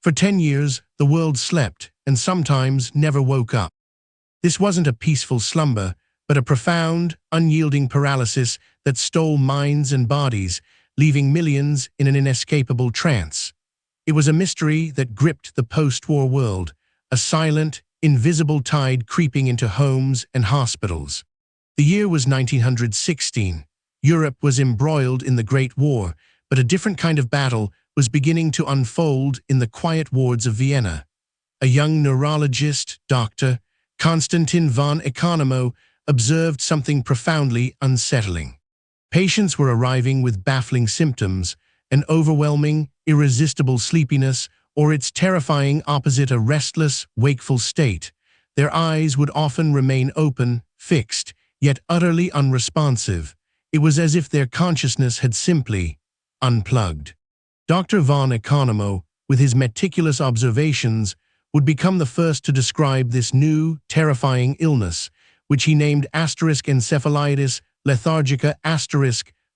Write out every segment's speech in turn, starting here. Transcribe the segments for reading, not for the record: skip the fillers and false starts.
For 10 years, the world slept and sometimes never woke up. This wasn't a peaceful slumber, but a profound, unyielding paralysis that stole minds and bodies, leaving millions in an inescapable trance. It was a mystery that gripped the post-war world, a silent, invisible tide creeping into homes and hospitals. The year was 1916. Europe was embroiled in the Great War, but a different kind of battle was beginning to unfold in the quiet wards of Vienna. A young neurologist, Dr. Konstantin von Economo, observed something profoundly unsettling. Patients were arriving with baffling symptoms, an overwhelming, irresistible sleepiness, or its terrifying opposite, a restless, wakeful state. Their eyes would often remain open, fixed, yet utterly unresponsive. It was as if their consciousness had simply unplugged. Dr. von Economo, with his meticulous observations, would become the first to describe this new, terrifying illness, which he named *encephalitis lethargica*,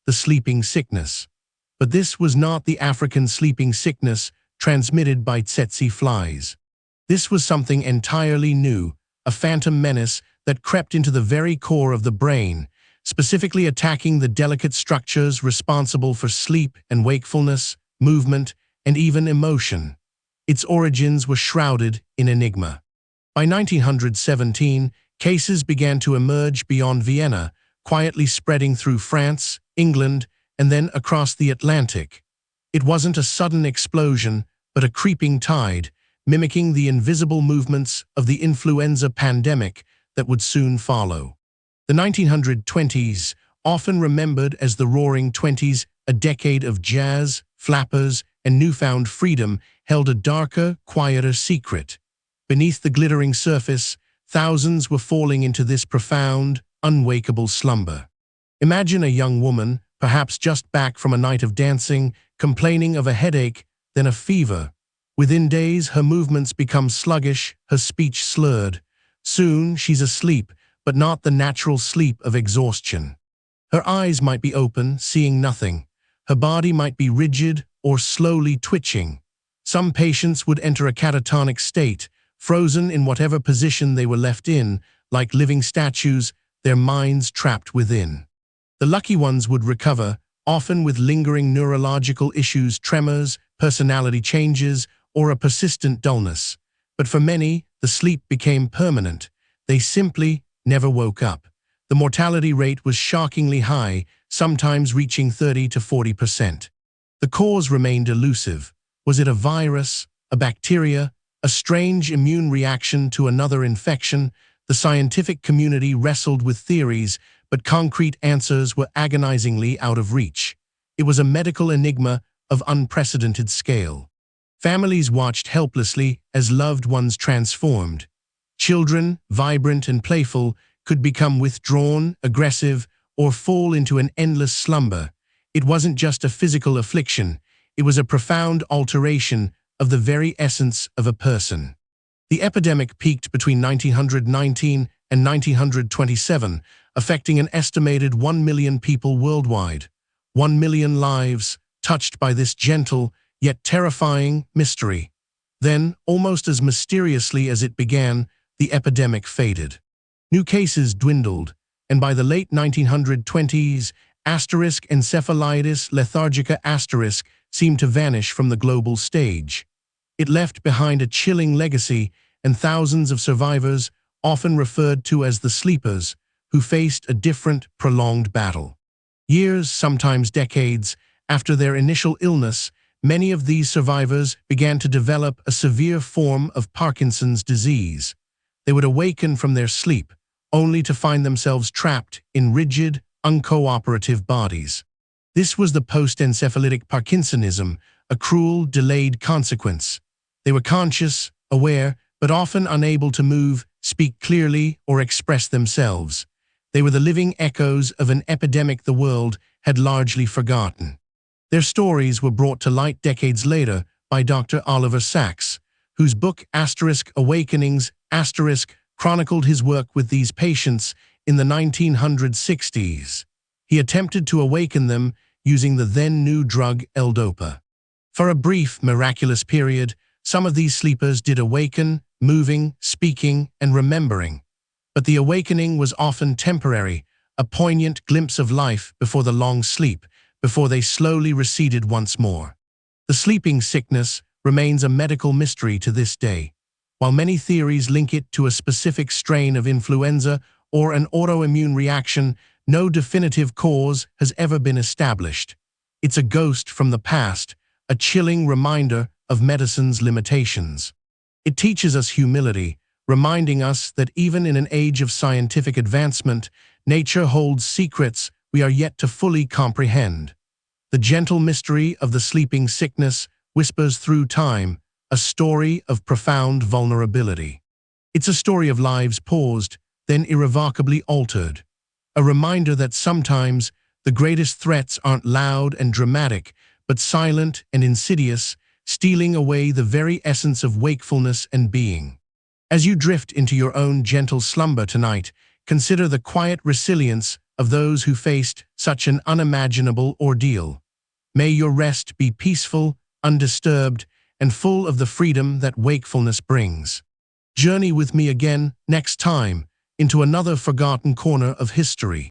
the sleeping sickness. But this was not the African sleeping sickness transmitted by tsetse flies. This was something entirely new, a phantom menace that crept into the very core of the brain, specifically attacking the delicate structures responsible for sleep and wakefulness, movement, and even emotion. Its origins were shrouded in enigma. By 1917, cases began to emerge beyond Vienna, quietly spreading through France, England, and then across the Atlantic. It wasn't a sudden explosion, but a creeping tide, mimicking the invisible movements of the influenza pandemic that would soon follow. The 1920s, often remembered as the Roaring Twenties, a decade of jazz, flappers, and newfound freedom, held a darker, quieter secret. Beneath the glittering surface, thousands were falling into this profound, unwakeable slumber. Imagine a young woman, perhaps just back from a night of dancing, complaining of a headache, then a fever. Within days, her movements become sluggish, her speech slurred. Soon, she's asleep, but not the natural sleep of exhaustion. Her eyes might be open, seeing nothing. Her body might be rigid or slowly twitching. Some patients would enter a catatonic state, frozen in whatever position they were left in, like living statues, their minds trapped within. The lucky ones would recover, often with lingering neurological issues, tremors, personality changes, or a persistent dullness. But for many, the sleep became permanent. They simply never woke up. The mortality rate was shockingly high, sometimes reaching 30 to 40%. The cause remained elusive. Was it a virus, a bacteria, a strange immune reaction to another infection? The scientific community wrestled with theories, but concrete answers were agonizingly out of reach. It was a medical enigma of unprecedented scale. Families watched helplessly as loved ones transformed. Children, vibrant and playful, could become withdrawn, aggressive, or fall into an endless slumber. It wasn't just a physical affliction, it was a profound alteration of the very essence of a person. The epidemic peaked between 1919 and 1927, affecting an estimated 1 million people worldwide. 1 million lives touched by this gentle, yet terrifying mystery. Then, almost as mysteriously as it began, the epidemic faded. New cases dwindled, and by the late 1920s, *encephalitis lethargica* seemed to vanish from the global stage. It left behind a chilling legacy and thousands of survivors, often referred to as the sleepers, who faced a different, prolonged battle. Years, sometimes decades, after their initial illness, many of these survivors began to develop a severe form of Parkinson's disease. They would awaken from their sleep, only to find themselves trapped in rigid, uncooperative bodies. This was the post-encephalitic Parkinsonism, a cruel, delayed consequence. They were conscious, aware, but often unable to move, speak clearly, or express themselves. They were the living echoes of an epidemic the world had largely forgotten. Their stories were brought to light decades later by Dr. Oliver Sacks, whose book *Awakenings* chronicled his work with these patients in the 1960s. He attempted to awaken them using the then-new drug L-Dopa. For a brief, miraculous period, Some of these sleepers did awaken, moving, speaking, and remembering. But the awakening was often temporary, a poignant glimpse of life before the long sleep, before they slowly receded once more. The sleeping sickness remains a medical mystery to this day. While many theories link it to a specific strain of influenza or an autoimmune reaction, no definitive cause has ever been established. It's a ghost from the past, a chilling reminder of medicine's limitations. It teaches us humility, reminding us that even in an age of scientific advancement, nature holds secrets we are yet to fully comprehend. The gentle mystery of the sleeping sickness whispers through time, a story of profound vulnerability. It's a story of lives paused, then irrevocably altered. A reminder that sometimes the greatest threats aren't loud and dramatic, but silent and insidious, stealing away the very essence of wakefulness and being. As you drift into your own gentle slumber tonight, consider the quiet resilience of those who faced such an unimaginable ordeal. May your rest be peaceful, undisturbed, and full of the freedom that wakefulness brings. Journey with me again next time into another forgotten corner of history.